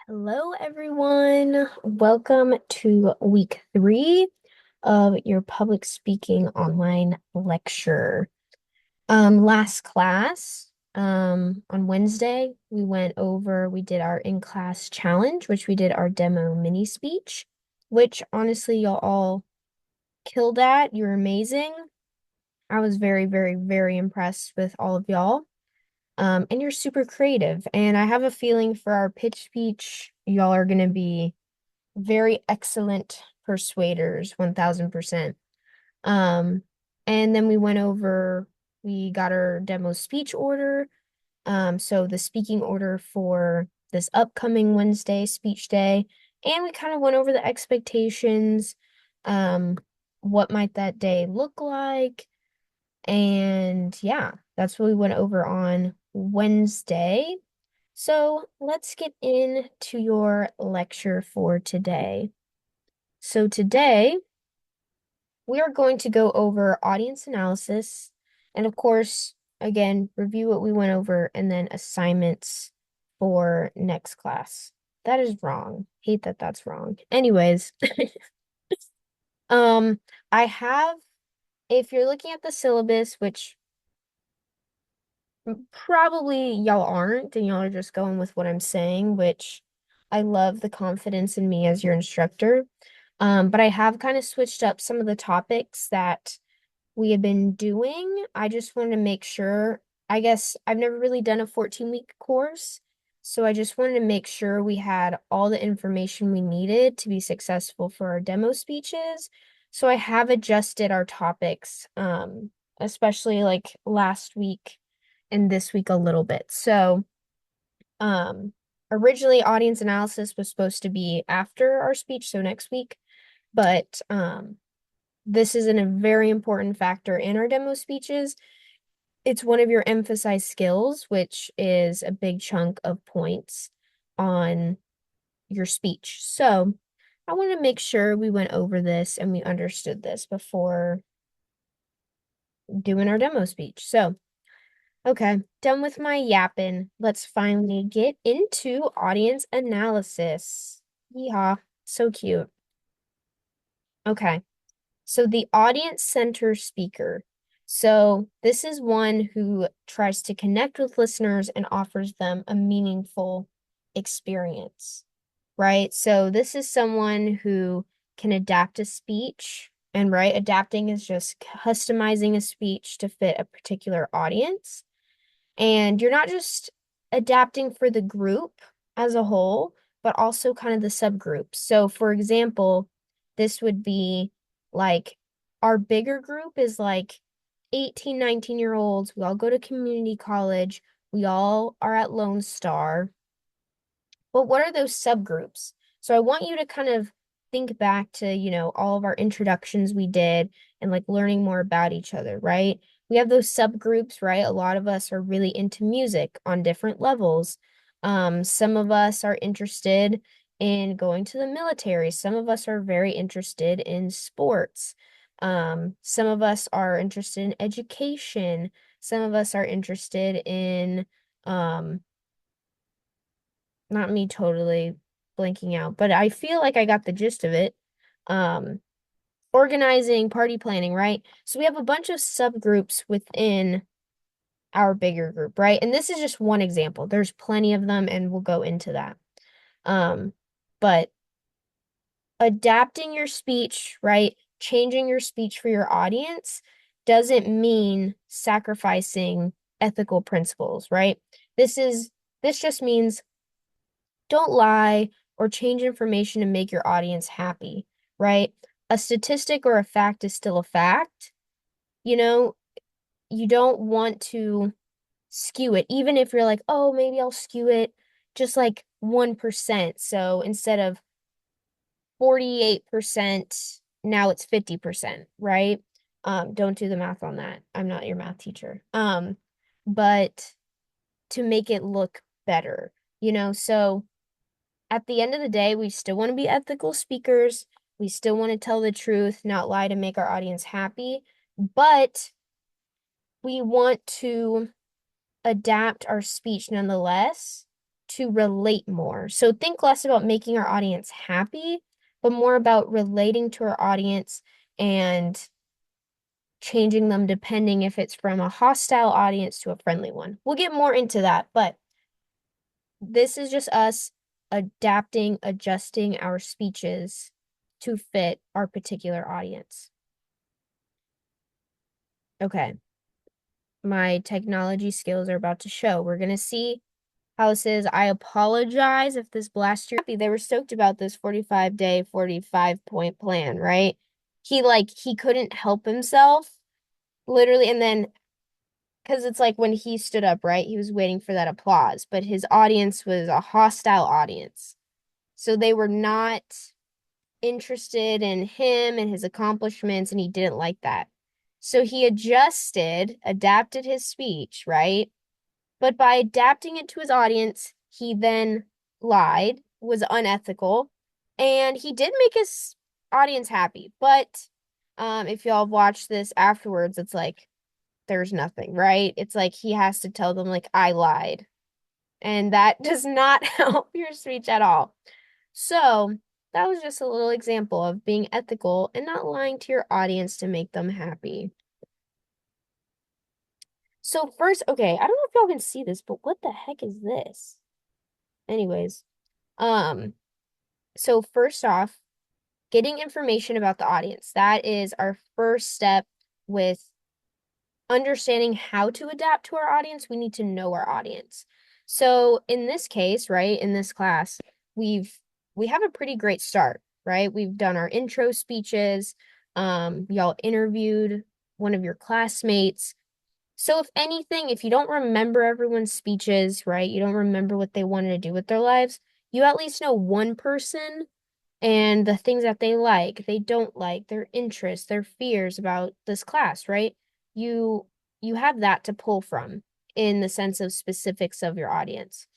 Hello, everyone. Welcome to week 3 of your public speaking online lecture. Last class, on Wednesday, we did our in-class challenge, which we did our demo mini speech, which honestly, y'all all killed at. You're amazing. I was very, very, very impressed with all of y'all. And you're super creative. And I have a feeling for our pitch speech, y'all are going to be very excellent persuaders, 1000%. Um, and then we got our demo speech order. So the speaking order for this upcoming Wednesday speech day. And we kind of went over the expectations. Um, what might that day look like? And yeah, that's what we went over on Wednesday. So let's get into your lecture for today. So today we are going to go over audience analysis and of course, again, review what we went over and then assignments for next class. That is wrong. Hate that that's wrong. Anyways, um, I have, if you're looking at the syllabus, which probably y'all aren't, and y'all are just going with what I'm saying, which I love the confidence in me as your instructor. But I have kind of switched up some of the topics that we have been doing. I just wanted to make sure, I guess I've never really done a 14-week course, so I just wanted to make sure we had all the information we needed to be successful for our demo speeches. So I have adjusted our topics, especially like last week and this week a little bit. So, um, originally audience analysis was supposed to be after our speech, so next week, but this is a very important factor in our demo speeches. It's one of your emphasized skills, which is a big chunk of points on your speech. So I want to make sure we went over this and we understood this before doing our demo speech. So, okay, done with my yapping. Let's finally get into audience analysis. Yeehaw, so cute. Okay. So the audience center speaker. So this is one who tries to connect with listeners and offers them a meaningful experience, right? So this is someone who can adapt a speech, and right, adapting is just customizing a speech to fit a particular audience. And you're not just adapting for the group as a whole, but also kind of the subgroups. So, for example, this would be like our bigger group is like 18, 19-year-olds. We all go to community college. We all are at Lone Star. But what are those subgroups? So I want you to kind of think back to, all of our introductions we did and like learning more about each other, right? We have those subgroups, right? A lot of us are really into music on different levels. Some of us are interested in going to the military. Some of us are very interested in sports. Some of us are interested in education. Some of us are interested in not me totally blanking out, but I feel like I got the gist of it. Um, Organizing, party planning, right? So we have a bunch of subgroups within our bigger group, right? And this is just one example. There's plenty of them, and we'll go into that. But adapting your speech, right? Changing your speech for your audience doesn't mean sacrificing ethical principles, right? This just means don't lie or change information to make your audience happy, right? A statistic or a fact is still a fact. You know, you don't want to skew it, even if you're like, oh, maybe I'll skew it just like 1%. So instead of 48%, now it's 50%, right? Don't do the math on that. I'm not your math teacher. But to make it look better, so at the end of the day, we still want to be ethical speakers. We still want to tell the truth, not lie to make our audience happy, but we want to adapt our speech nonetheless to relate more. So think less about making our audience happy, but more about relating to our audience and changing them depending if it's from a hostile audience to a friendly one. We'll get more into that, but this is just us adapting, adjusting our speeches to fit our particular audience. Okay, my technology skills are about to show. We're going to see how this is. I apologize if this blasts your happy. They were stoked about this 45-day, 45-point plan, right? He couldn't help himself, literally, and then because it's like when he stood up, right? He was waiting for that applause, but his audience was a hostile audience. So they were not interested in him and his accomplishments, and he didn't like that. So he adapted his speech, right? But by adapting it to his audience, he then lied, was unethical, and he did make his audience happy. But if y'all watch this afterwards, it's like there's nothing, right? It's like he has to tell them, like, I lied. And that does not help your speech at all. So that was just a little example of being ethical and not lying to your audience to make them happy. So first, okay, I don't know if y'all can see this, but what the heck is this? Anyways, um, so first off, getting information about the audience. That is our first step with understanding how to adapt to our audience. We need to know our audience. So in this case, right, in this class, we have a pretty great start, right? We've done our intro speeches. Y'all interviewed one of your classmates. So if anything, if you don't remember everyone's speeches, right, you don't remember what they wanted to do with their lives, you at least know one person and the things that they don't like, their interests, their fears about this class, right? You you have that to pull from in the sense of specifics of your audience.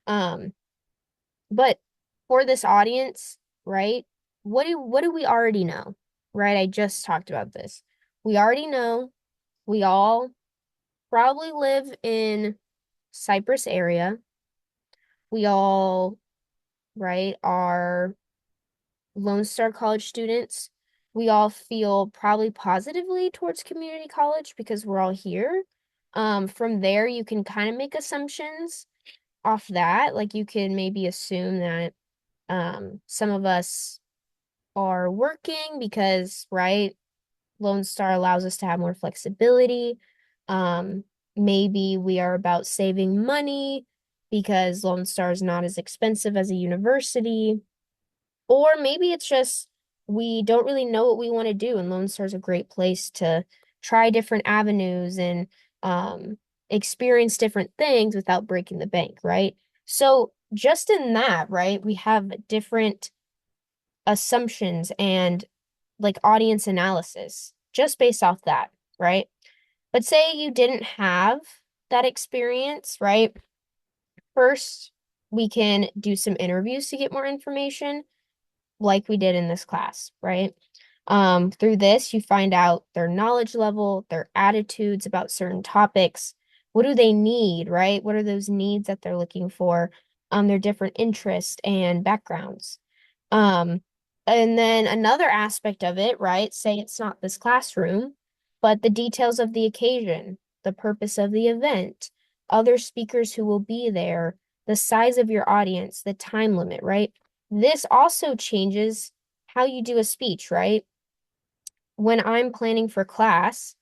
Um, but for this audience, right? What do we already know? Right? I just talked about this. We already know we all probably live in Cypress area. We all, right, are Lone Star College students. We all feel probably positively towards community college because we're all here. From there, you can kind of make assumptions off that. Like you can maybe assume that some of us are working because, right, Lone Star allows us to have more flexibility. Um, Maybe we are about saving money because Lone Star is not as expensive as a university. Or maybe it's just we don't really know what we want to do, and Lone Star is a great place to try different avenues and um, experience different things without breaking the bank, right? So just in that, right, we have different assumptions and like audience analysis just based off that, right? But say you didn't have that experience, right? First, we can do some interviews to get more information like we did in this class, right? Through this, you find out their knowledge level, their attitudes about certain topics. What do they need, right? What are those needs that they're looking for? Their different interests and backgrounds. Um, and then another aspect of it, right? Say it's not this classroom, but the details of the occasion, the purpose of the event, other speakers who will be there, the size of your audience, the time limit, right? This also changes how you do a speech, right? When I'm planning for class,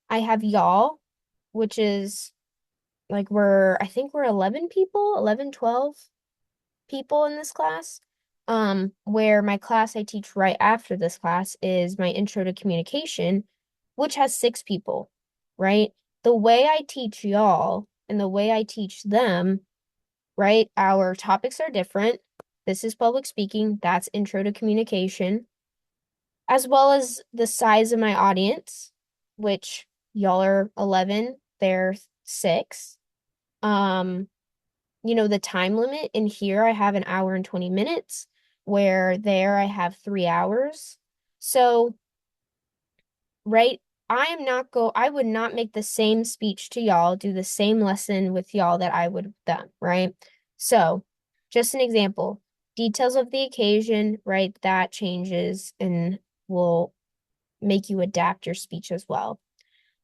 I have y'all, which is like I think we're 11 people, 11, 12 people in this class. Where my class I teach right after this class is my intro to communication, which has 6 people, right? The way I teach y'all and the way I teach them, right? Our topics are different. This is public speaking, that's intro to communication, as well as the size of my audience, which y'all are 11, they're 6. Um, the time limit in here, I have an hour and 20 minutes, where there I have 3 hours. So, right, I would not make the same speech to y'all, do the same lesson with y'all that I would have done, right? So, just an example, details of the occasion, right? That changes and will make you adapt your speech as well.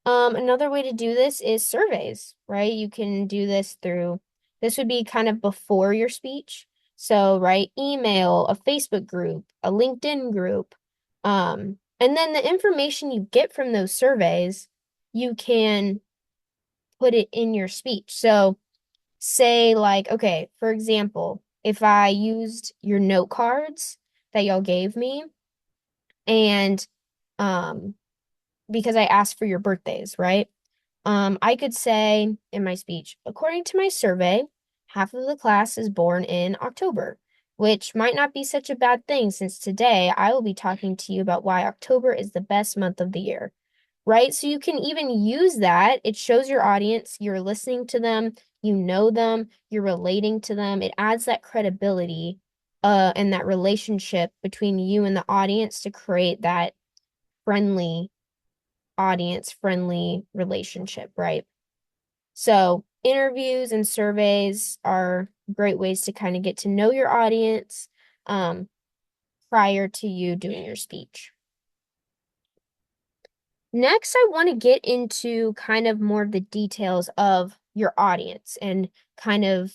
Another way to do this is surveys, right? You can do this through, this would be kind of before your speech. So, right, email, a Facebook group, a LinkedIn group. And then the information you get from those surveys, you can put it in your speech. So, say like, okay, for example, if I used your note cards that y'all gave me and um because I asked for your birthdays, right? I could say in my speech, according to my survey, half of the class is born in October, which might not be such a bad thing since today I will be talking to you about why October is the best month of the year, right? So you can even use that. It shows your audience you're listening to them, you know them, you're relating to them. It adds that credibility, and that relationship between you and the audience to create that friendly audience friendly relationship, right? So, interviews and surveys are great ways to kind of get to know your audience um, prior to you doing your speech. Next, I want to get into kind of more of the details of your audience and kind of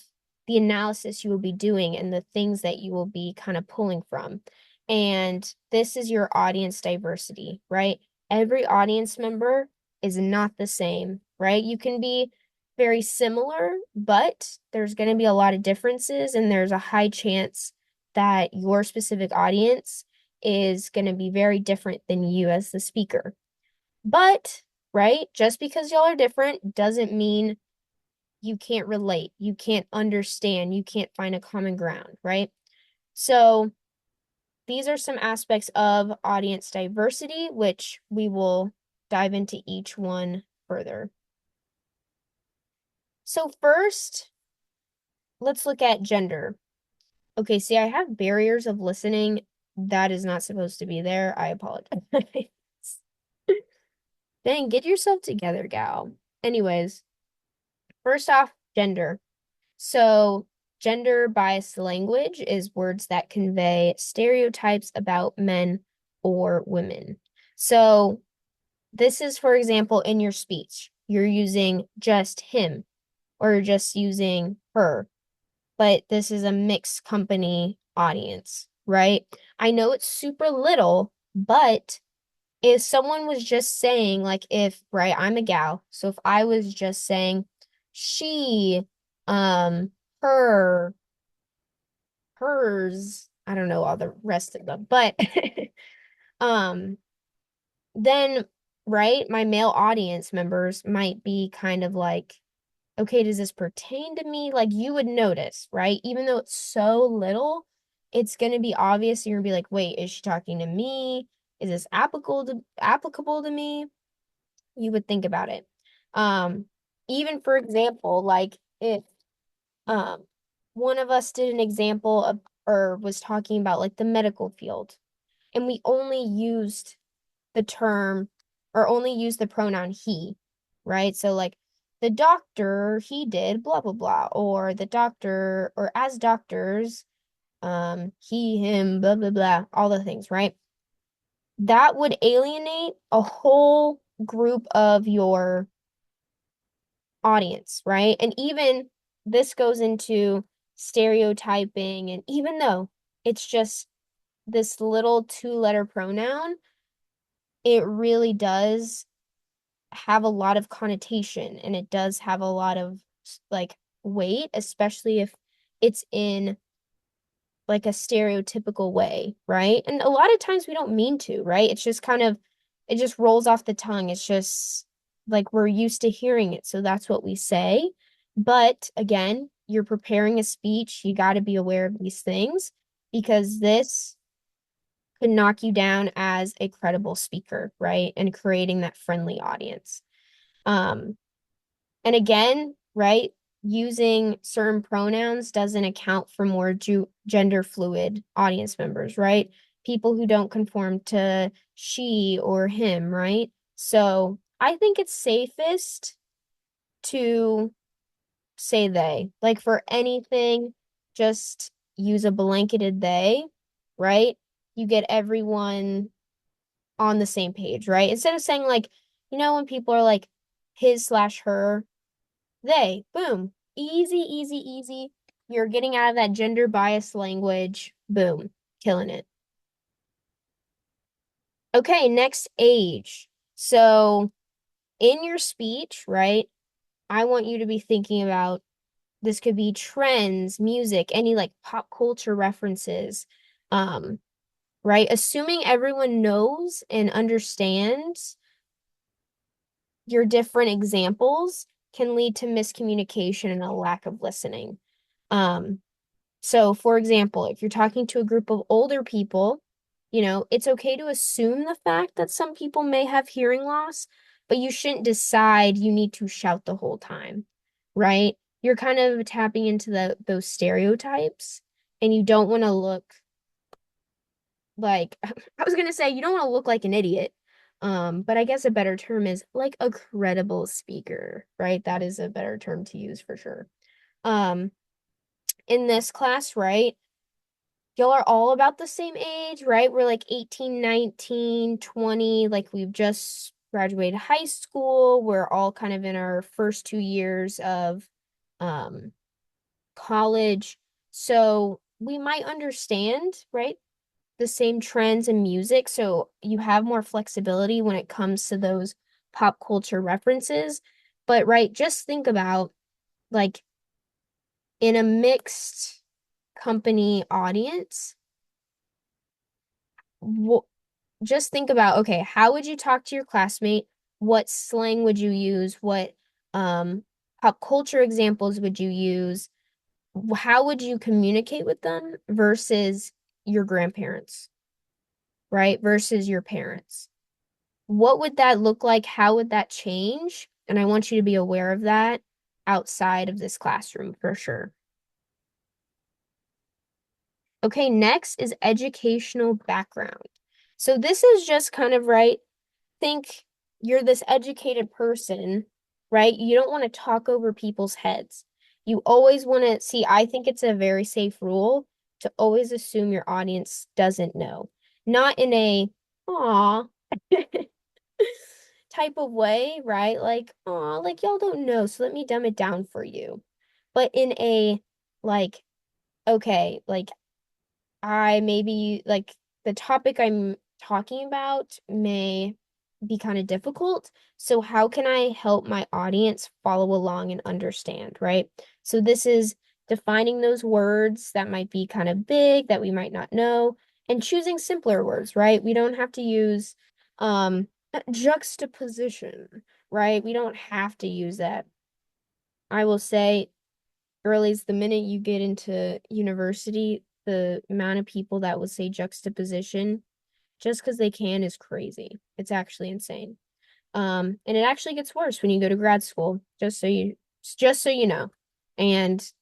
the analysis you will be doing and the things that you will be kind of pulling from. And this is your audience diversity, right? Every audience member is not the same, right? You can be very similar, but there's going to be a lot of differences, and there's a high chance that your specific audience is going to be very different than you as the speaker. But, right, just because y'all are different doesn't mean you can't relate, you can't understand, you can't find a common ground, right? So, these are some aspects of audience diversity, which we will dive into each one further. So, first, let's look at gender. Okay, see, I have barriers of listening. That is not supposed to be there. I apologize. Dang, get yourself together, gal. Anyways, first off, gender. So, gender biased language is words that convey stereotypes about men or women. So, this is, for example, in your speech, you're using just him or just using her, but this is a mixed company audience, right? I know it's super little, but if someone was just saying, like, if, right, I'm a gal, so if I was just saying she, her, hers, I don't know all the rest of them, but um, then, right, my male audience members might be kind of like, okay, does this pertain to me? Like, you would notice, right? Even though it's so little, it's going to be obvious. You're going to be like, wait, is she talking to me? Is this applicable to me? You would think about it. Um, Even for example, like if um one of us did an example of or was talking about like the medical field, and we only used the term or only used the pronoun he, right? So like the doctor, he did blah blah blah, or the doctor, or as doctors, he, him, blah blah blah, all the things, right? That would alienate a whole group of your audience, right? And even this goes into stereotyping, and even though it's just this little two-letter pronoun, it really does have a lot of connotation, and it does have a lot of like weight, especially if it's in like a stereotypical way, right? And a lot of times we don't mean to, right? It's just kind of, it just rolls off the tongue. It's just like we're used to hearing it, so that's what we say. But again, you're preparing a speech, you got to be aware of these things because this could knock you down as a credible speaker, right? And creating that friendly audience. Um, and again, right, using certain pronouns doesn't account for more gender fluid audience members, right? People who don't conform to she or him, right? So I think it's safest to say they. Like for anything, just use a blanketed they, right? You get everyone on the same page, right? Instead of saying like, when people are like his slash her, they, boom, easy, easy, easy. You're getting out of that gender biased language, boom, killing it. Okay, next age. So in your speech, right, I want you to be thinking about this could be trends, music, any like pop culture references. Um, right? Assuming everyone knows and understands your different examples can lead to miscommunication and a lack of listening. Um, so for example, if you're talking to a group of older people, it's okay to assume the fact that some people may have hearing loss, but you shouldn't decide you need to shout the whole time, right? You're kind of tapping into those stereotypes, and you don't want to look like I was gonna say you don't want to look like an idiot. But I guess a better term is like a credible speaker, right? That is a better term to use for sure. Um, in this class, right? Y'all are all about the same age, right? We're like 18, 19, 20, like we've just graduated high school. We're all kind of in our first 2 years of um college. So we might understand, right? The same trends in music. So you have more flexibility when it comes to those pop culture references. But, right, just think about like in a mixed company audience, just think about, okay, how would you talk to your classmate? What slang would you use? What um, pop culture examples would you use? How would you communicate with them versus your grandparents, right? Versus your parents? What would that look like? How would that change? And I want you to be aware of that outside of this classroom for sure. Okay, next is educational background. So this is just kind of right. Think you're this educated person, right? You don't want to talk over people's heads. You always want to see, I think it's a very safe rule to always assume your audience doesn't know. Not in a, aw, type of way, right? Like, oh, like y'all don't know, so let me dumb it down for you. But in a like, okay, like I maybe like the topic I'm talking about may be kind of difficult. So how can I help my audience follow along and understand, right? So this is defining those words that might be kind of big that we might not know and choosing simpler words, right? We don't have to use juxtaposition, right? We don't have to use that. I will say Girlies, the minute you get into university, the amount of people that would say juxtaposition just because they can is crazy. It's actually insane. And it actually gets worse when you go to grad school, just so you know. And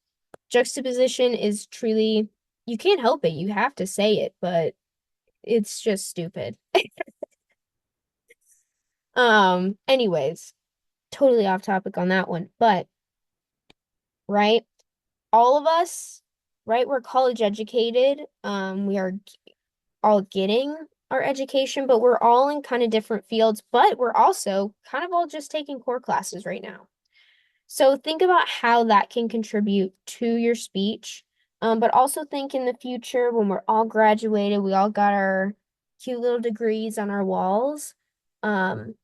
juxtaposition is truly you can't help it. You have to say it, but it's just stupid. Anyways, totally off topic on that one, but right? All of us, right? We're college educated. We are all getting our education, but we're all in kind of different fields, but we're also kind of all just taking core classes right now. So think about how that can contribute to your speech. But also think in the future when we're all graduated, we all got our cute little degrees on our walls. Um,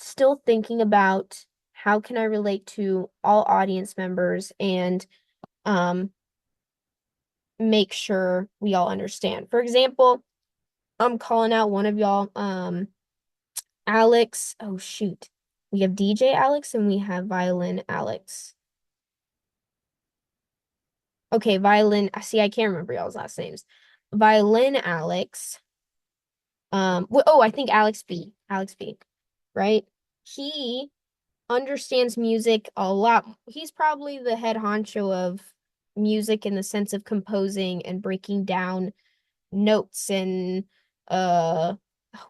Still thinking about how can I relate to all audience members and um make sure we all understand. For example, I'm calling out one of y'all, Alex. Oh shoot. We have DJ Alex and we have Violin Alex. Okay, Violin. See, I can't remember y'all's last names. Violin Alex. I think Alex B. Alex B. Right? He understands music a lot. He's probably the head honcho of music in the sense of composing and breaking down notes and oh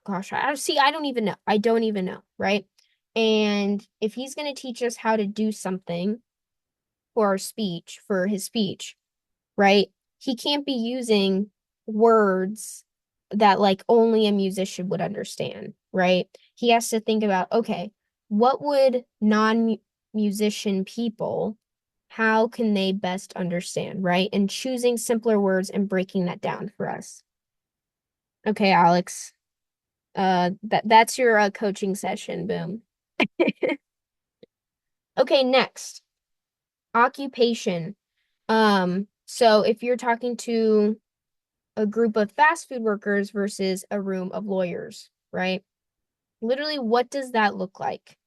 gosh, I don't even know. I don't even know, right? And if he's going to teach us how to do something, for our speech, for his speech, right? He can't be using words that like only a musician would understand, right? He has to think about, okay, what would non-musician people, how can they best understand, right? And choosing simpler words and breaking that down for us. Okay, Alex. That's your coaching session. Boom. Okay, next. Occupation. So if you're talking to a group of fast food workers versus a room of lawyers, right? Literally, what does that look like?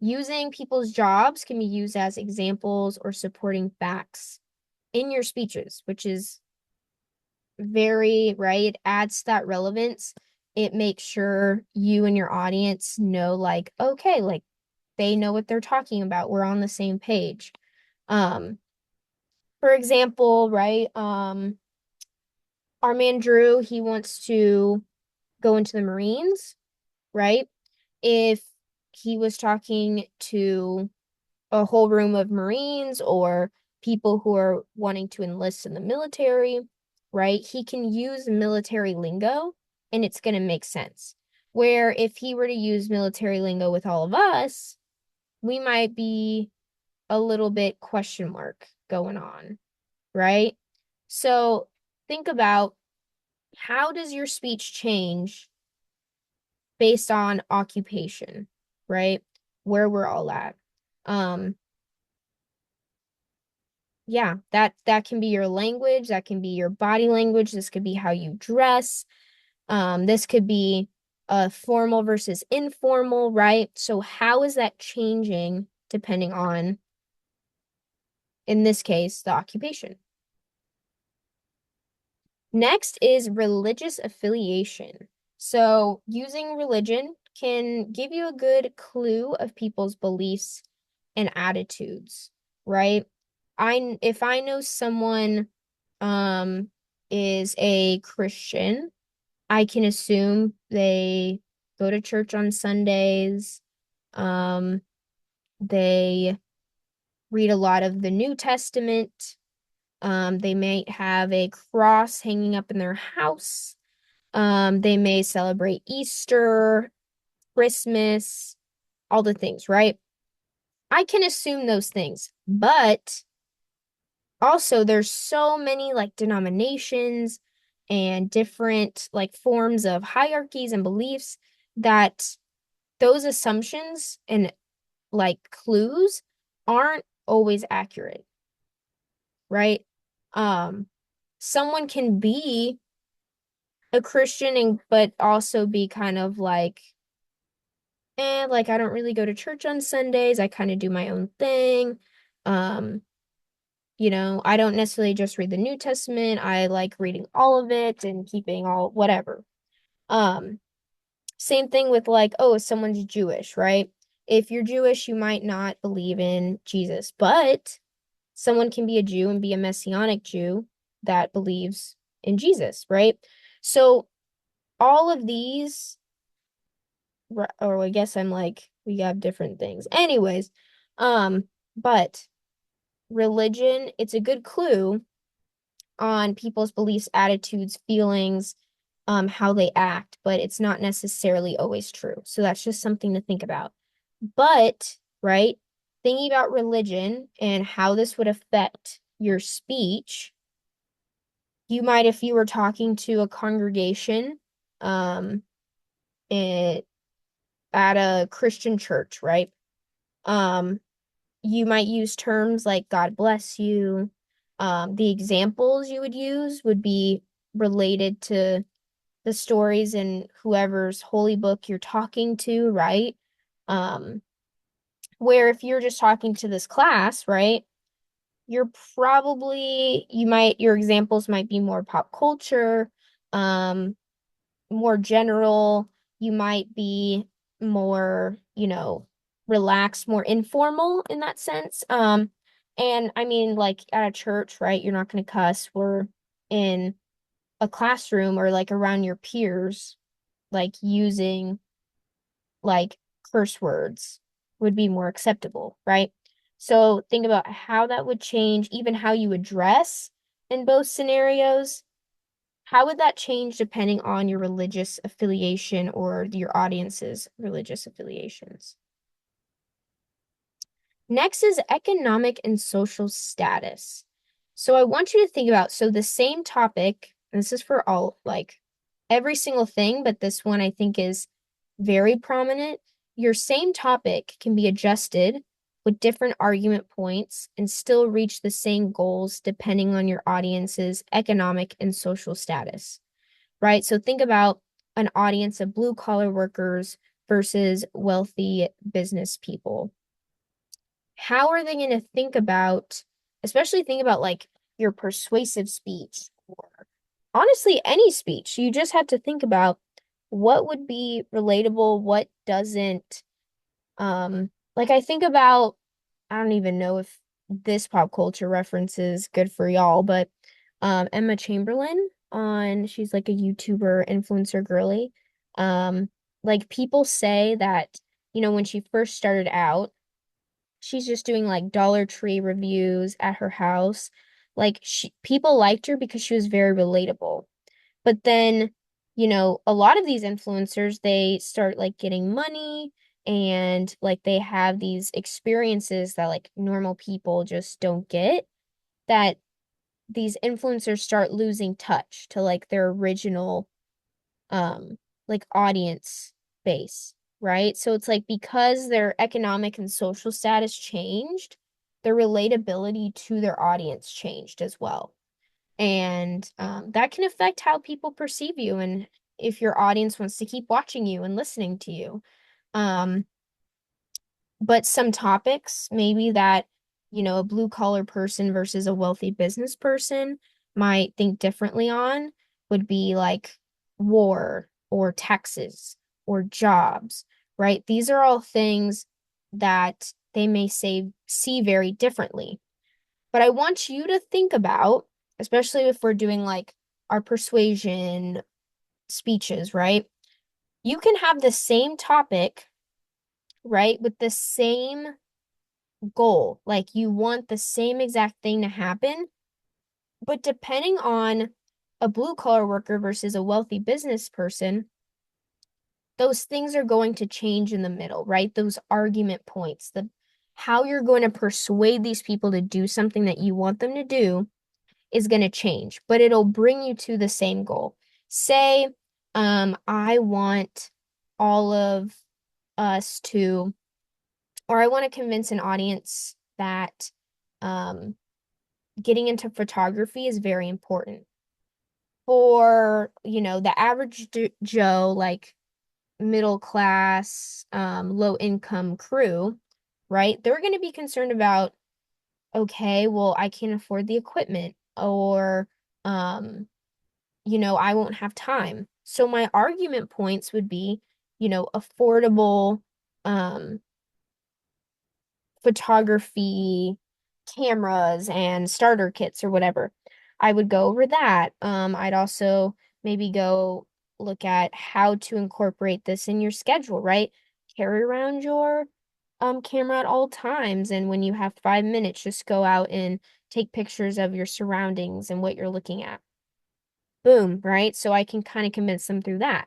Using people's jobs can be used as examples or supporting facts in your speeches, which is very, right? It adds that relevance. It makes sure you and your audience know, like, okay, like they know what they're talking about. We're on the same page. Um, for example, right? Our man Drew, he wants to go into the Marines, right? If he was talking to a whole room of Marines or people who are wanting to enlist in the military, right? He can use military lingo and it's going to make sense. Where if he were to use military lingo with all of us, we might be a little bit question mark going on, right? So think about, how does your speech change based on occupation, right? Where we're all at. Um, yeah, that can be your language, that can be your body language, this could be how you dress. This could be formal versus informal, right? So how is that changing depending on, in this case, the occupation? Next is religious affiliation. So using religion can give you a good clue of people's beliefs and attitudes, right? If I know someone um is a Christian, I can assume they go to church on Sundays. Um, they read a lot of the New Testament. They may have a cross hanging up in their house. They may celebrate Easter, Christmas, all the things, right? I can assume those things, but also there's so many like denominations and different like forms of hierarchies and beliefs that those assumptions and like clues aren't always accurate, right? Um, Someone can be a Christian and but also be kind of like, like I don't really go to church on Sundays. I kind of do my own thing. Um, I don't necessarily just read the New Testament. I like reading all of it and keeping all whatever. Um, Same thing with like, oh, if someone's Jewish, right? If you're Jewish, you might not believe in Jesus, but someone can be a Jew and be a messianic Jew that believes in Jesus, right? So all of these, or I guess I'm like, we have different things. Anyways, but religion, it's a good clue on people's beliefs, attitudes, feelings, how they act, but it's not necessarily always true. So that's just something to think about. But, right, thinking about religion and how this would affect your speech, you might, if you were talking to a congregation, um, it, at a Christian church, right? Um, you might use terms like God bless you. The examples you would use would be related to the stories in whoever's holy book you're talking to, right? Um, where if you're just talking to this class, right, your examples might be more pop culture, um, more general. You might be more, relaxed, more informal in that sense. And I mean, like at a church, right? You're not going to cuss. We're in a classroom or like around your peers, like using like curse words would be more acceptable, right? So think about how that would change, even how you address in both scenarios. How would that change depending on your religious affiliation or your audience's religious affiliations? Next is economic and social status. So I want you to think about, so the same topic, and this is for all, like every single thing, but this one I think is very prominent. Your same topic can be adjusted with different argument points and still reach the same goals depending on your audience's economic and social status, right? So think about an audience of blue collar workers versus wealthy business people. How are they going to think about, especially think about like your persuasive speech or honestly any speech? You just have to think about what would be relatable, what doesn't. Like I think about, I don't even know if this pop culture reference is good for y'all, but Emma Chamberlain she's like a YouTuber influencer girly. Um, like people say that, when she first started out, she's just doing like Dollar Tree reviews at her house. Like people liked her because she was very relatable. But then, a lot of these influencers, they start like getting money and like they have these experiences that like normal people just don't get, that these influencers start losing touch to like their original like audience base, right? So it's like because their economic and social status changed, their relatability to their audience changed as well. And that can affect how people perceive you and if your audience wants to keep watching you and listening to you. Um, but some topics, maybe that, a blue collar person versus a wealthy business person might think differently on would be like war or taxes or jobs, right? These are all things that they may see very differently. But I want you to think about, especially if we're doing like our persuasion speeches, right? You can have the same topic, right, with the same goal. Like you want the same exact thing to happen, but depending on a blue collar worker versus a wealthy business person, those things are going to change in the middle, right? Those argument points, the how you're going to persuade these people to do something that you want them to do is going to change, but it'll bring you to the same goal. Say, I want all of us to, or I want to convince an audience that um, getting into photography is very important for, the average Joe, like middle class, low income crew, right? They're going to be concerned about, okay, well, I can't afford the equipment, or, um, I won't have time. So my argument points would be, affordable um photography cameras and starter kits or whatever. I would go over that. I'd also maybe go look at how to incorporate this in your schedule, right? Carry around your camera at all times, and when you have 5 minutes, just go out and take pictures of your surroundings and what you're looking at. Boom, right? So I can kind of convince them through that.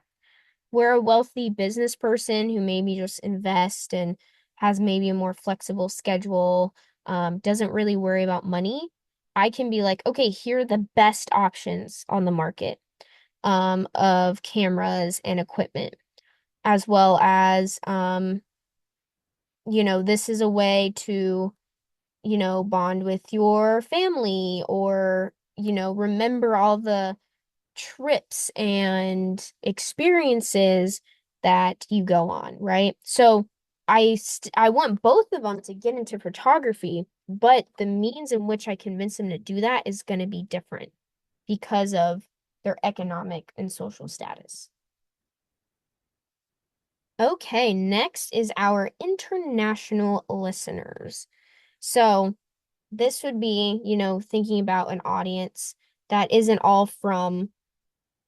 Where a wealthy business person who maybe just invest and has maybe a more flexible schedule, doesn't really worry about money, I can be like, okay, here are the best options on the market, of cameras and equipment, as well as, this is a way to, bond with your family or, remember all the trips and experiences that you go on, right? So I want both of them to get into photography, but the means in which I convince them to do that is going to be different because of their economic and social status. Okay, next is our international listeners. So this would be, thinking about an audience that isn't all from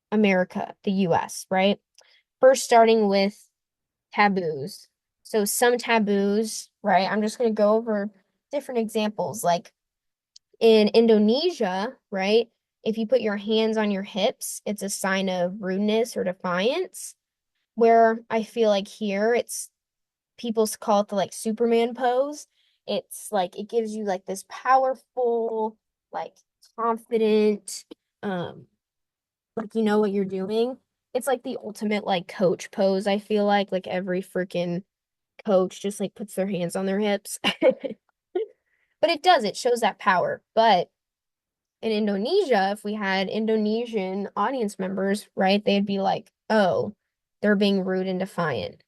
America, the US, right? First, starting with taboos. So, some taboos, right? I'm just going to go over different examples. Like in Indonesia, right? If you put your hands on your hips, it's a sign of rudeness or defiance. Where I feel like here it's people call it the like Superman pose. It's like it gives you like this powerful, like confident, um, like you know what you're doing. It's like the ultimate like coach pose, I feel like every freaking coach just like puts their hands on their hips. But it does, it shows that power. But in Indonesia, if we had Indonesian audience members, right, they'd be like, oh, they're being rude and defiant.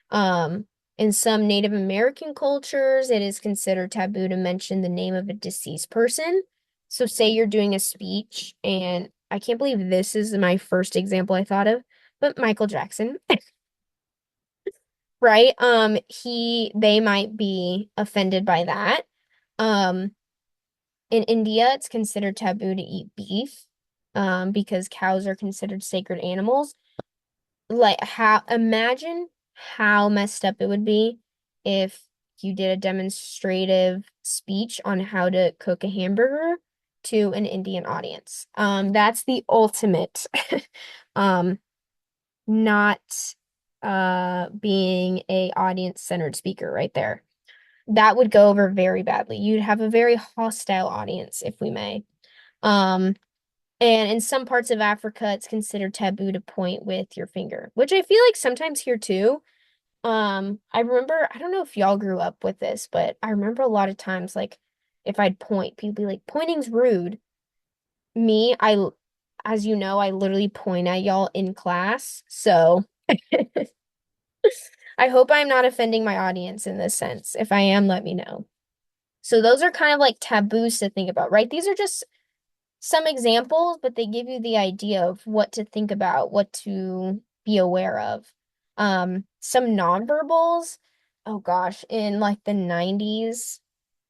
Um, in some Native American cultures, it is considered taboo to mention the name of a deceased person. So, say you're doing a speech, and I can't believe this is my first example I thought of, but Michael Jackson, right? They might be offended by that. Um, in India, it's considered taboo to eat beef, because cows are considered sacred animals. Like how imagine how messed up it would be if you did a demonstrative speech on how to cook a hamburger to an Indian audience. That's the ultimate um not being a audience-centered speaker right there. That would go over very badly. You'd have a very hostile audience, if we may. Um, and in some parts of Africa, it's considered taboo to point with your finger, which I feel like sometimes here too. I remember, I don't know if y'all grew up with this, but I remember a lot of times, like, if I'd point, people be like, pointing's rude. Me, as you know, I literally point at y'all in class. So I hope I'm not offending my audience in this sense. If I am, let me know. So those are kind of like taboos to think about, right? These are just some examples, but they give you the idea of what to think about, what to be aware of. Some nonverbals, oh gosh, in like the 90s,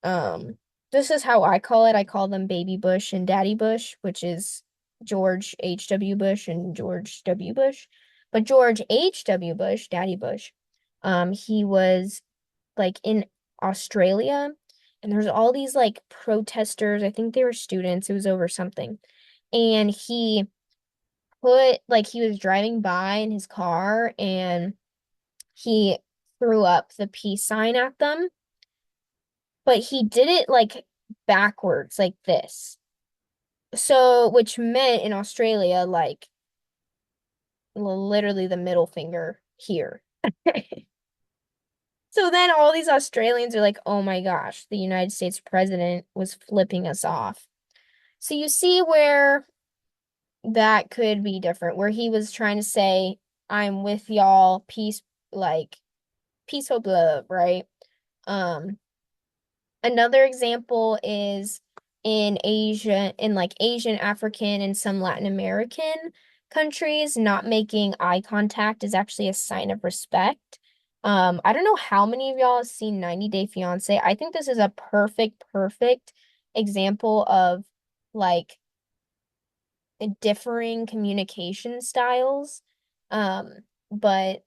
um, this is how I call it. I call them Baby Bush and Daddy Bush, which is George H.W. Bush and George W. Bush. But George H.W. Bush, Daddy Bush, he was like in Australia, and there's all these like protesters. I think they were students. It was over something. And he was driving by in his car and he threw up the peace sign at them, but he did it like backwards, like this. So, which meant in Australia, like literally the middle finger here. So then all these Australians are like, oh my gosh, the United States president was flipping us off. So you see where that could be different, where he was trying to say, I'm with y'all, peace, like peace, hope, love, right? Um, Another example is in Asia, in like Asian, African, and some Latin American countries, not making eye contact is actually a sign of respect. I don't know how many of y'all have seen 90 Day Fiance. I think this is a perfect example of like differing communication styles. Um, but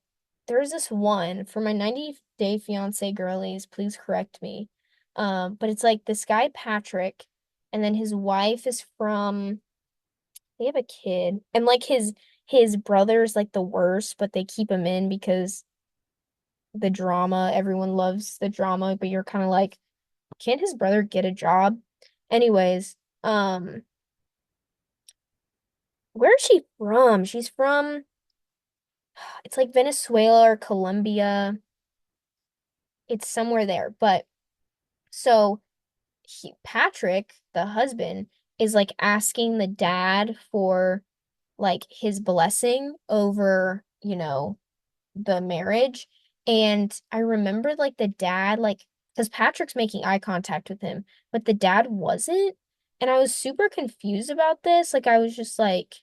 there's this one for my 90 Day Fiance girlies, please correct me. But it's like this guy Patrick, and then his wife is from they have a kid, and like his brother's like the worst, but they keep him in because the drama, everyone loves the drama, but you're kind of like, can't his brother get a job? Anyways, where is she from? She's from it's like Venezuela or Colombia. It's somewhere there. But so Patrick, the husband, is like asking the dad for like his blessing over, the marriage. And I remember like the dad, like, because Patrick's making eye contact with him, but the dad wasn't. And I was super confused about this. Like, I was just like,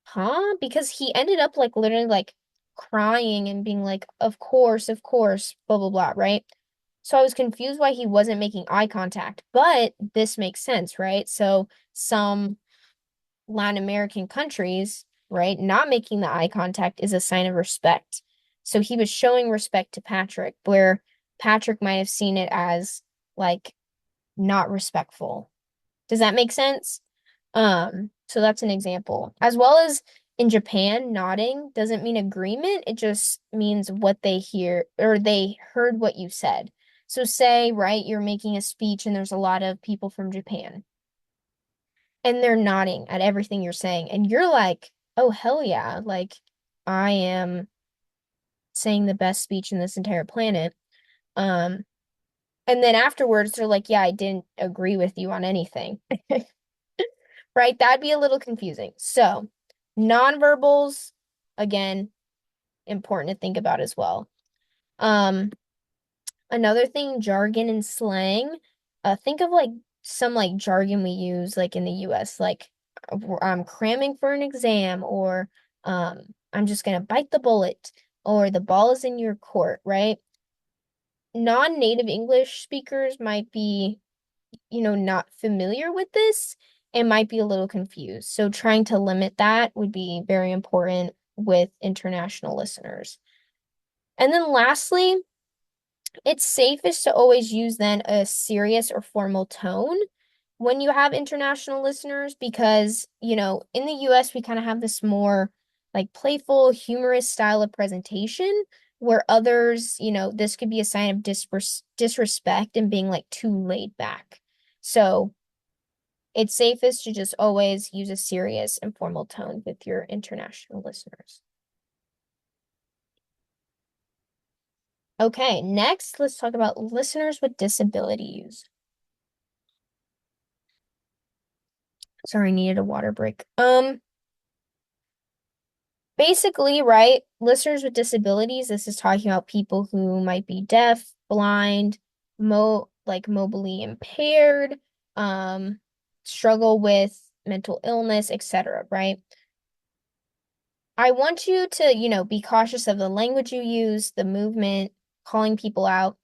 huh? Because he ended up like literally like crying and being like, of course, blah, blah, blah, right? So I was confused why he wasn't making eye contact, but this makes sense, right? So some Latin American countries, right, not making the eye contact is a sign of respect. So he was showing respect to Patrick, where Patrick might have seen it as like not respectful. Does that make sense? So that's an example. As well as in Japan, nodding doesn't mean agreement. It just means what they hear or they heard what you said. So say, right, you're making a speech and there's a lot of people from Japan and they're nodding at everything you're saying. And you're like, oh, hell yeah. Like, I am saying the best speech in this entire planet. Um, and then afterwards, they're like, yeah, I didn't agree with you on anything. Right? That'd be a little confusing. So, nonverbals, again, important to think about as well. Um, Another thing, jargon and slang. Think of like some like jargon we use like in the US, like I'm cramming for an exam, or I'm just gonna bite the bullet, or the ball is in your court, right? Non-native English speakers might be, not familiar with this and might be a little confused. So trying to limit that would be very important with international listeners. And then lastly, it's safest to always use then a serious or formal tone when you have international listeners because, in the US, we kind of have this more like playful, humorous style of presentation where others, this could be a sign of disrespect and being like too laid back. So it's safest to just always use a serious and formal tone with your international listeners. Okay, next, let's talk about listeners with disabilities. Sorry, needed a water break. Basically, right, listeners with disabilities, this is talking about people who might be deaf, blind, mobily impaired, um, struggle with mental illness, etc., right? I want you to, be cautious of the language you use, the movement, calling people out.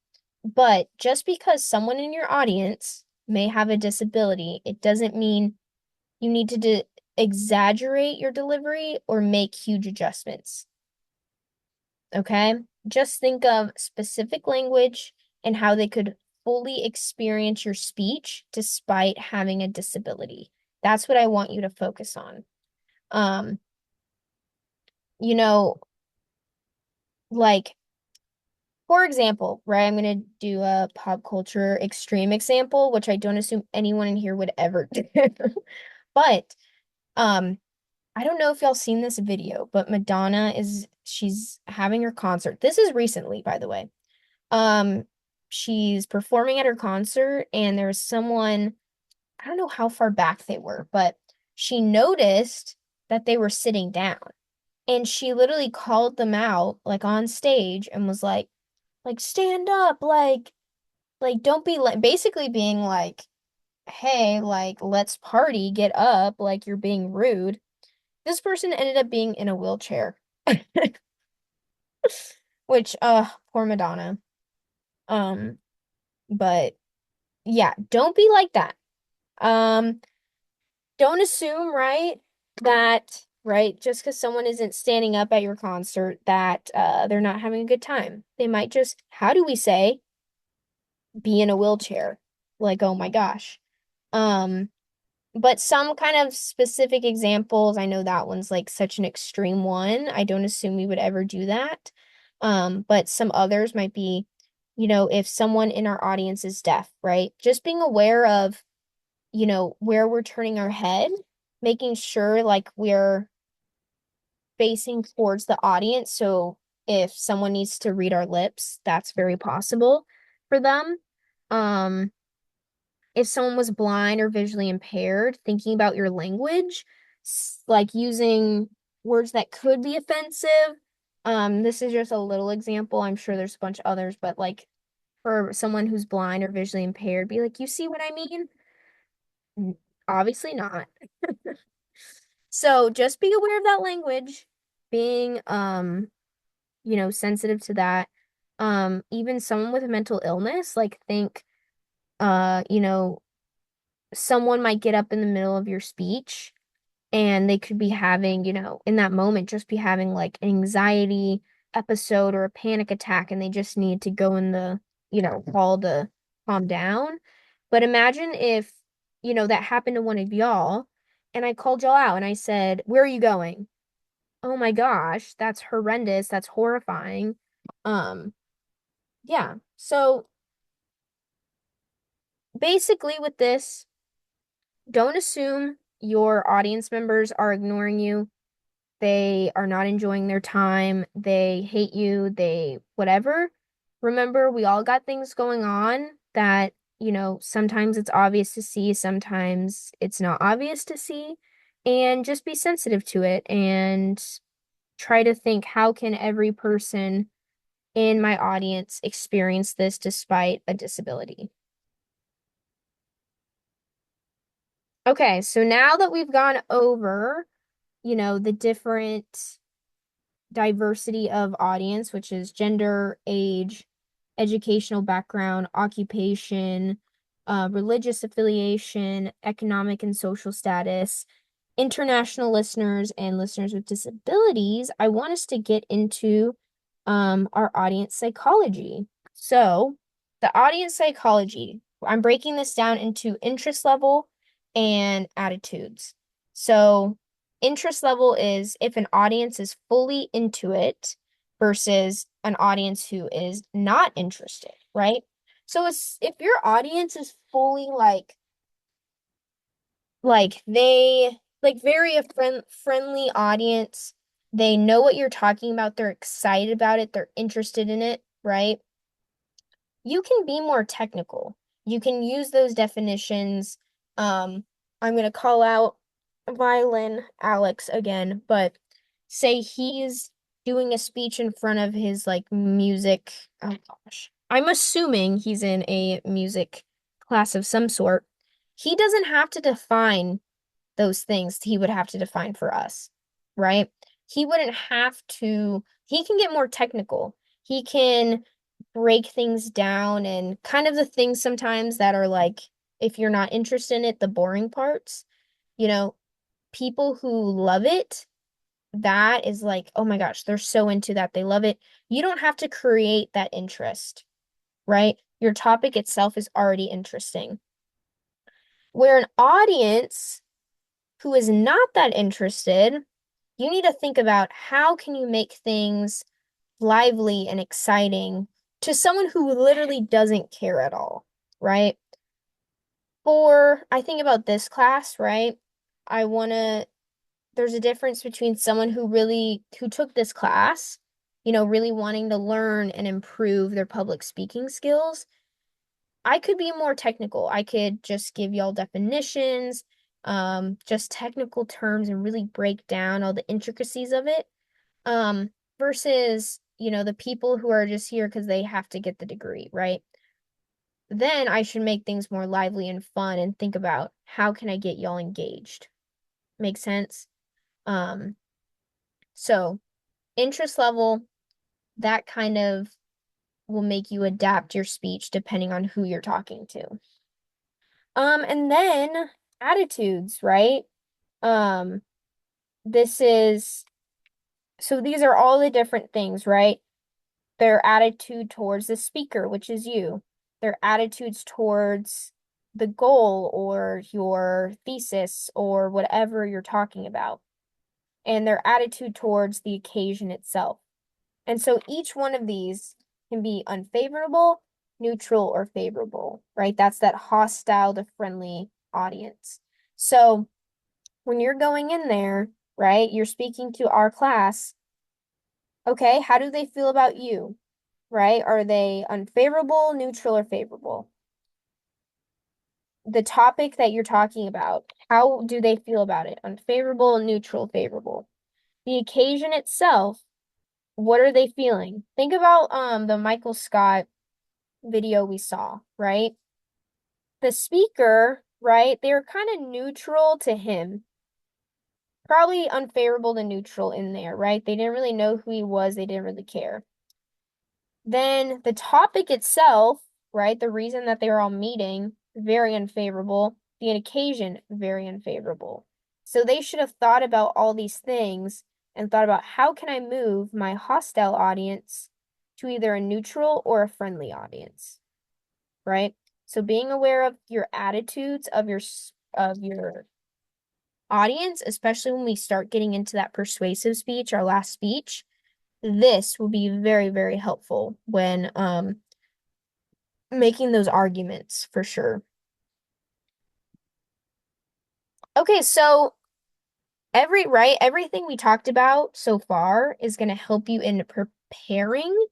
But just because someone in your audience may have a disability, it doesn't mean you need to exaggerate your delivery or make huge adjustments. Okay? Just think of specific language and how they could fully experience your speech despite having a disability. That's what I want you to focus on. Um, you know, like for example, right, I'm gonna do a pop culture extreme example, which I don't assume anyone in here would ever do. But um, I don't know if y'all seen this video, but she's having her concert. This is recently, by the way. Um, she's performing at her concert, and there's someone, I don't know how far back they were, but she noticed that they were sitting down. And she literally called them out, like on stage, and was like stand up, like don't be like basically being like, hey, like let's party, get up, like you're being rude. This person ended up being in a wheelchair, which poor Madonna. Um, but yeah, don't be like that. Um, don't assume, right, that right, just because someone isn't standing up at your concert that they're not having a good time. They might just, how do we say, be in a wheelchair? Like, oh my gosh. Um, But some kind of specific examples, I know that one's like such an extreme one. I don't assume we would ever do that. But some others might be, if someone in our audience is deaf, right? Just being aware of, where we're turning our head, making sure like we're facing towards the audience. So if someone needs to read our lips, that's very possible for them. Um, if someone was blind or visually impaired, thinking about your language, like using words that could be offensive. This is just a little example. I'm sure there's a bunch of others, but like for someone who's blind or visually impaired, be like, you see what I mean? Obviously not. So just be aware of that language, being sensitive to that. Even someone with a mental illness, like think uh, you know, someone might get up in the middle of your speech and they could be having, in that moment, just be having like an anxiety episode or a panic attack, and they just need to go in call the calm down. But imagine if, that happened to one of y'all and I called y'all out and I said, "Where are you going?" Oh my gosh, that's horrendous. That's horrifying. Um, yeah. So basically with this, don't assume your audience members are ignoring you. They are not enjoying their time, they hate you, they whatever. Remember, we all got things going on that, sometimes it's obvious to see, sometimes it's not obvious to see. And just be sensitive to it and try to think, how can every person in my audience experience this despite a disability? Okay, so now that we've gone over, the different diversity of audience, which is gender, age, educational background, occupation, religious affiliation, economic and social status, international listeners, and listeners with disabilities, I want us to get into our audience psychology. So, the audience psychology, I'm breaking this down into interest level and attitudes. So, interest level is if an audience is fully into it versus an audience who is not interested, right? So it's if your audience is fully they very a friendly audience, they know what you're talking about, they're excited about it, they're interested in it, right? You can be more technical. You can use those definitions. I'm going to call out Violin Alex again, but say he's doing a speech in front of his music. Oh gosh. I'm assuming he's in a music class of some sort. He doesn't have to define those things he would have to define for us, right? He wouldn't have to, he can get more technical. He can break things down and kind of the things sometimes that are if you're not interested in it, the boring parts, you know, people who love it, that is oh my gosh, they're so into that. They love it. You don't have to create that interest, right? Your topic itself is already interesting. Where an audience who is not that interested, you need to think about how can you make things lively and exciting to someone who literally doesn't care at all, right? I think about this class, right? I want to, there's a difference between someone who took this class, really wanting to learn and improve their public speaking skills. I could be more technical. I could just give y'all definitions, just technical terms and really break down all the intricacies of it. Um, versus, the people who are just here because they have to get the degree, right? Then I should make things more lively and fun and think about how can I get y'all engaged? Make sense? Um, so interest level, that kind of will make you adapt your speech depending on who you're talking to. And then attitudes, right? Um, this is so these are all the different things, right? Their attitude towards the speaker, which is you, their attitudes towards the goal or your thesis or whatever you're talking about, and their attitude towards the occasion itself. And so each one of these can be unfavorable, neutral, or favorable, right? That's that hostile to friendly audience. So when you're going in there, right, you're speaking to our class. Okay, how do they feel about you? Right? Are they unfavorable, neutral, or favorable? The topic that you're talking about, how do they feel about it? Unfavorable, neutral, favorable. The occasion itself, what are they feeling? Think about the Michael Scott video we saw, right? The speaker, right? They were kind of neutral to him. Probably unfavorable to neutral in there, right? They didn't really know who he was, they didn't really care. Then the topic itself, right? The reason that they were all meeting, very unfavorable. The occasion, very unfavorable. So they should have thought about all these things and thought about how can I move my hostile audience to either a neutral or a friendly audience, right? So being aware of your attitudes of your audience, especially when we start getting into that persuasive speech, our last speech, this will be very, very helpful when making those arguments for sure. Okay, so everything we talked about so far is going to help you in preparing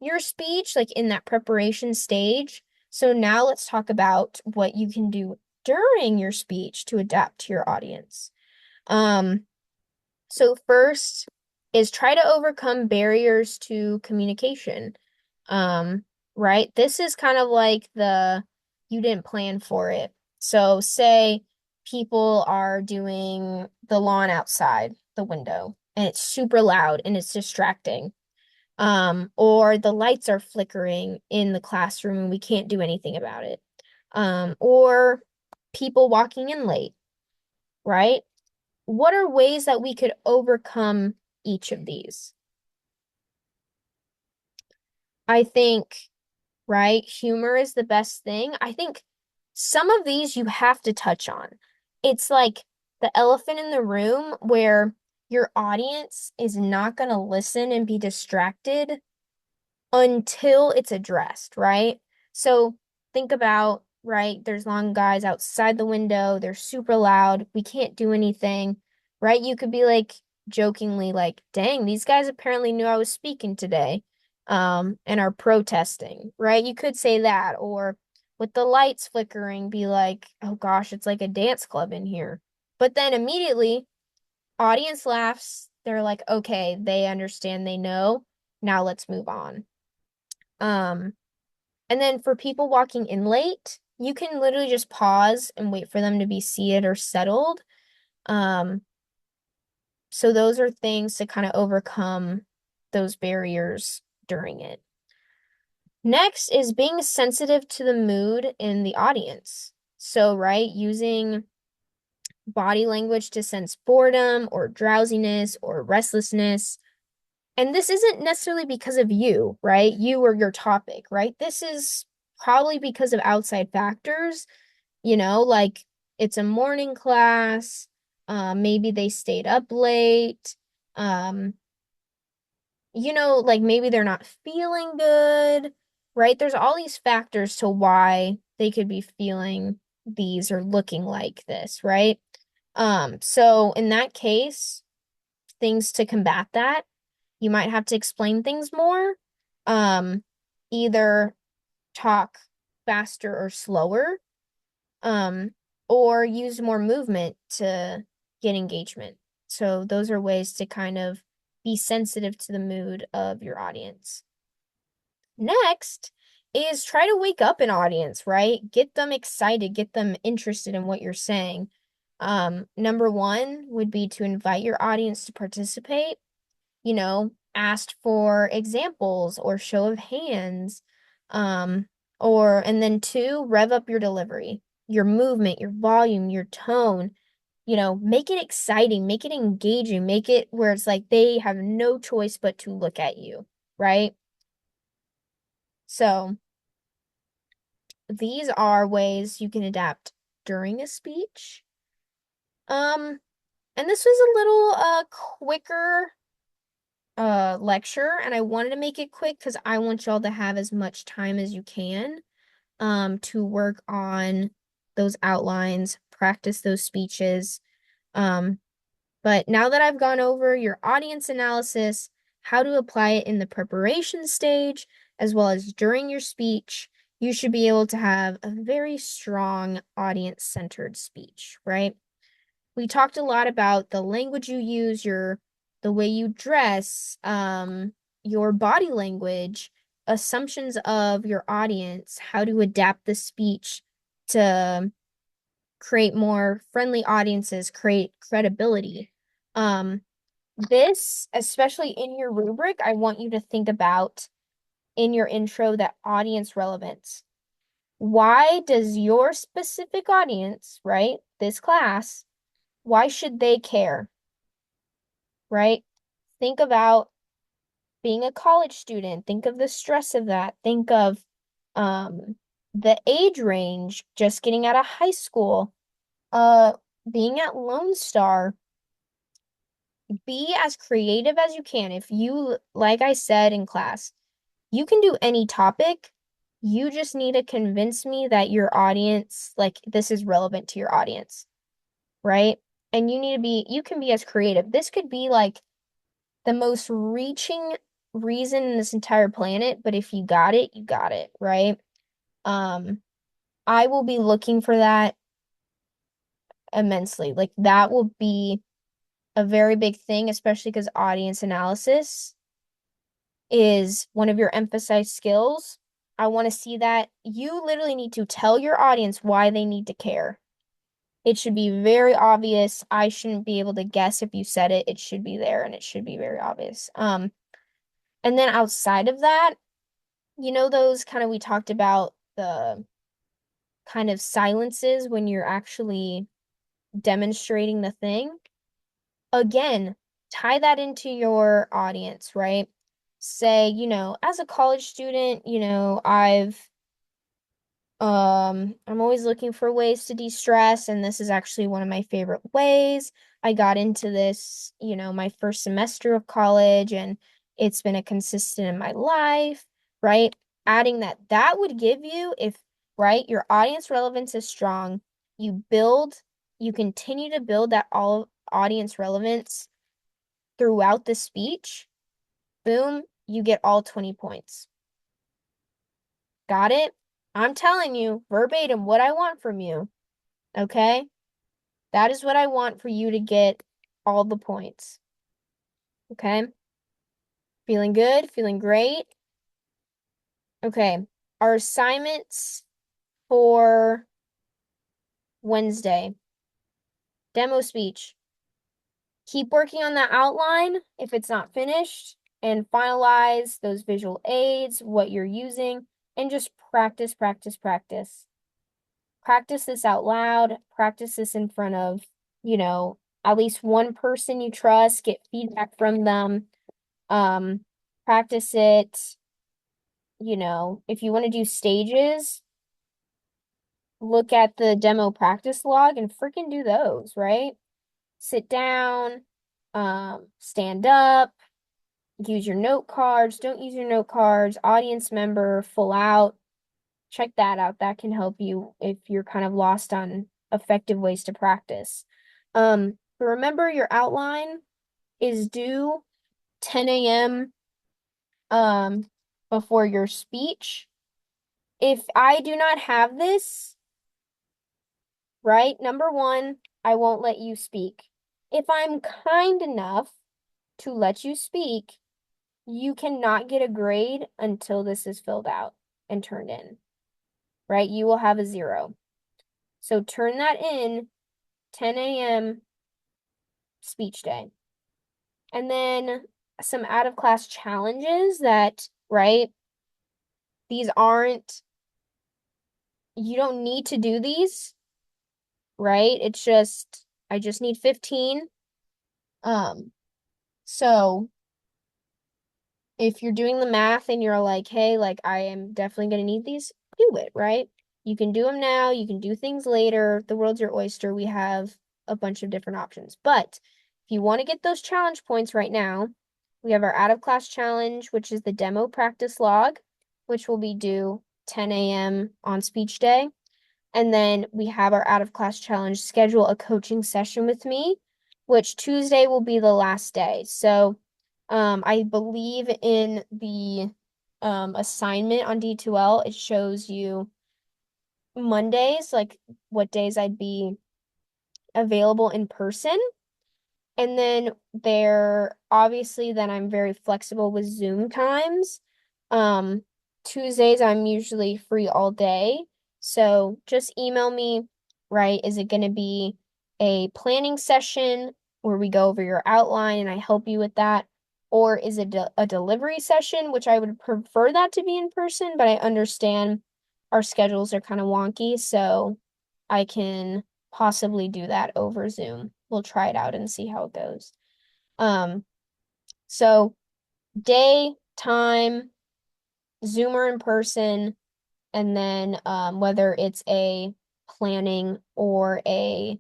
your speech, like in that preparation stage. So now let's talk about what you can do during your speech to adapt to your audience. Um, so first is try to overcome barriers to communication. Um, right? This is kind of like the you didn't plan for it. So say people are doing the lawn outside the window and it's super loud and it's distracting. Or the lights are flickering in the classroom and we can't do anything about it. Or people walking in late, right? What are ways that we could overcome each of these? I think, right, humor is the best thing. I think some of these you have to touch on. It's like the elephant in the room where your audience is not going to listen and be distracted until it's addressed, right? So think about, right, there's long guys outside the window, they're super loud, we can't do anything, right? You could be like jokingly like, dang, these guys apparently knew I was speaking today, and are protesting, right? You could say that, or with the lights flickering, be like, oh gosh, it's like a dance club in here. But then immediately, audience laughs, they're like, okay, they understand, they know, now let's move on. Um, and then for people walking in late, you can literally just pause and wait for them to be seated or settled. Um, so those are things to kind of overcome those barriers during it. Next is being sensitive to the mood in the audience. So, right, using body language to sense boredom or drowsiness or restlessness. And this isn't necessarily because of you, right? You or your topic, right? This is probably because of outside factors, like it's a morning class, maybe they stayed up late, um, like maybe they're not feeling good, right? There's all these factors to why they could be feeling these or looking like this, right? So in that case, things to combat that, you might have to explain things more, um, either talk faster or slower, um, or use more movement to get engagement. So those are ways to kind of be sensitive to the mood of your audience. Next is try to wake up an audience, right? Get them excited, get them interested in what you're saying. Number one would be to invite your audience to participate, asked for examples or show of hands. Um, and then two, rev up your delivery, your movement, your volume, your tone, make it exciting, make it engaging, make it where it's like they have no choice but to look at you, right? So these are ways you can adapt during a speech. And this was a little quicker lecture, and I wanted to make it quick because I want y'all to have as much time as you can to work on those outlines, practice those speeches. Um, but now that I've gone over your audience analysis, how to apply it in the preparation stage, as well as during your speech, you should be able to have a very strong audience-centered speech, right? We talked a lot about the language you use, the way you dress, your body language, assumptions of your audience, how to adapt the speech to create more friendly audiences, create credibility. Um, this, especially in your rubric, I want you to think about in your intro that audience relevance. Why does your specific audience, right, this class, why should they care, right? Think about being a college student. Think of the stress of that. Think of um, the age range, just getting out of high school, uh, being at Lone Star. Be as creative as you can. If you, like I said in class, you can do any topic. You just need to convince me that your audience, like this is relevant to your audience, right? And you can be as creative. This could be like the most reaching reason in this entire planet, but if you got it, you got it, right? Um, I will be looking for that immensely. Like that will be a very big thing, especially because audience analysis is one of your emphasized skills. I want to see that you literally need to tell your audience why they need to care. It should be very obvious. I shouldn't be able to guess if you said it. It should be there and it should be very obvious. And then outside of that, those kind of we talked about the kind of silences when you're actually demonstrating the thing. Again, tie that into your audience, right? Say, as a college student, I'm always looking for ways to de-stress, and this is actually one of my favorite ways. I got into this, my first semester of college, and it's been a consistent in my life, right? Adding that would give you, if, right, your audience relevance is strong, you build, you continue to build that all audience relevance throughout the speech, boom, you get all 20 points. Got it? I'm telling you verbatim what I want from you. Okay? That is what I want for you to get all the points. Okay? Feeling good? Feeling great? Okay. Our assignments for Wednesday. Demo speech. Keep working on that outline if it's not finished and finalize those visual aids, what you're using, and just practice, practice, practice. Practice this out loud, practice this in front of, at least one person you trust, get feedback from them. Um, Practice it, if you want to do stages, look at the demo practice log and freaking do those, right? Sit down, stand up, use your note cards, don't use your note cards, audience member, full out. Check that out. That can help you if you're kind of lost on effective ways to practice. But remember your outline is due 10 a.m. Before your speech. If I do not have this, right, number one, I won't let you speak. If I'm kind enough to let you speak, you cannot get a grade until this is filled out and turned in, right? You will have a 0. So turn that in 10 a.m. speech day. And then some out of class challenges that, right? These aren't, you don't need to do these, right? It's just, I just need 15. Um, so if you're doing the math and you're like, hey, like I am definitely going to need these, do it, right? You can do them now, you can do things later. The world's your oyster. We have a bunch of different options. But if you want to get those challenge points right now, we have our out of class challenge, which is the demo practice log, which will be due 10 a.m. on speech day. And then we have our out of class challenge, schedule a coaching session with me, which Tuesday will be the last day. So I believe in the assignment on D2L, it shows you Mondays, like what days I'd be available in person. And then then I'm very flexible with Zoom times. Um, Tuesdays, I'm usually free all day. So just email me, right? Is it going to be a planning session where we go over your outline and I help you with that? Or is it a delivery session, which I would prefer that to be in person, but I understand our schedules are kind of wonky, so I can possibly do that over Zoom. We'll try it out and see how it goes. Um, so day, time, Zoom or in person, and then whether it's a planning or a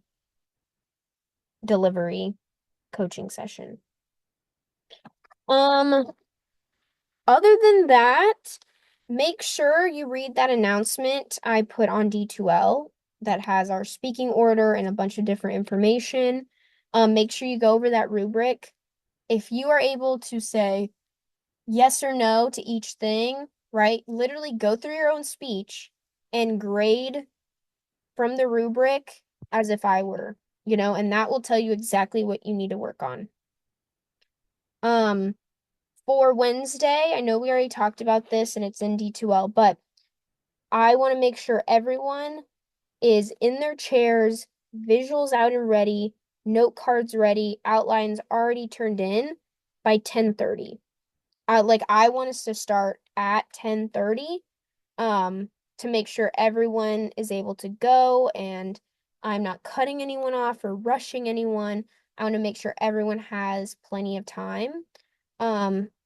delivery coaching session. Um, Other than that, make sure you read that announcement I put on D2L that has our speaking order and a bunch of different information. Make sure you go over that rubric. If you are able to say yes or no to each thing, right? Literally go through your own speech and grade from the rubric as if I were, and that will tell you exactly what you need to work on. Um, for Wednesday, I know we already talked about this and it's in D2L, but I want to make sure everyone is in their chairs, visuals out and ready, note cards ready, outlines already turned in by 10:30. I want us to start at 10:30 to make sure everyone is able to go and I'm not cutting anyone off or rushing anyone. I want to make sure everyone has plenty of time.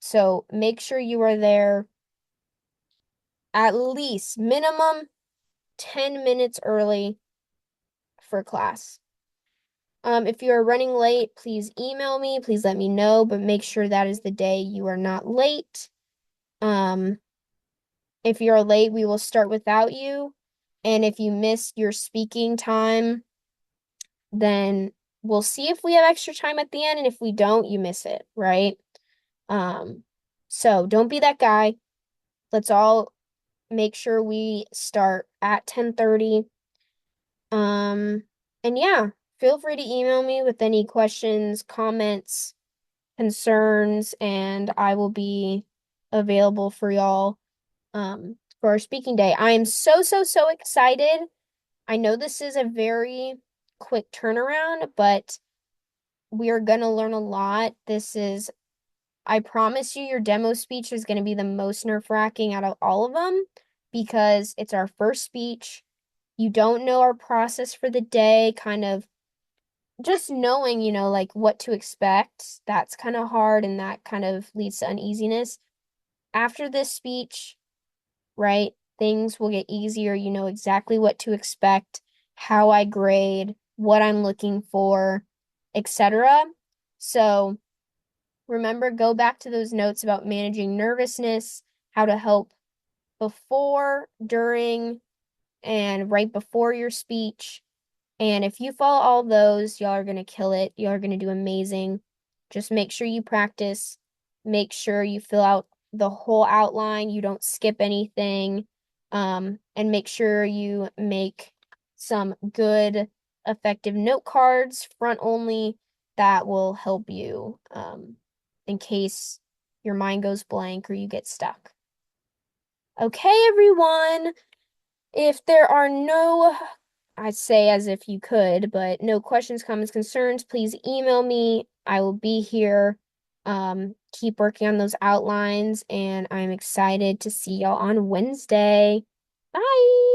So make sure you are there at least minimum 10 minutes early for class. If you are running late, please email me. Please let me know, but make sure that is the day you are not late. Um, if you're late, we will start without you. And if you miss your speaking time, then we'll see if we have extra time at the end. And if we don't, you miss it, right? Um, so don't be that guy. Let's all make sure we start at 10:30. Um, and yeah, feel free to email me with any questions, comments, concerns, and I will be available for y'all for our speaking day. I am so, so, so excited. I know this is a very quick turnaround, but we are going to learn a lot. I promise you, your demo speech is going to be the most nerve-wracking out of all of them because it's our first speech. You don't know our process for the day, kind of just knowing, like what to expect. That's kind of hard and that kind of leads to uneasiness. After this speech, right, things will get easier. You know exactly what to expect, how I grade, what I'm looking for, etc. So remember, go back to those notes about managing nervousness, how to help before, during, and right before your speech. And if you follow all those, y'all are going to kill it. Y'all are going to do amazing. Just make sure you practice. Make sure you fill out the whole outline. You don't skip anything. And make sure you make some good, effective note cards, front only, that will help you in case your mind goes blank or you get stuck. Okay, everyone. If there are no, I'd say as if you could, but no questions, comments, concerns, please email me. I will be here. Keep working on those outlines, and I'm excited to see y'all on Wednesday. Bye.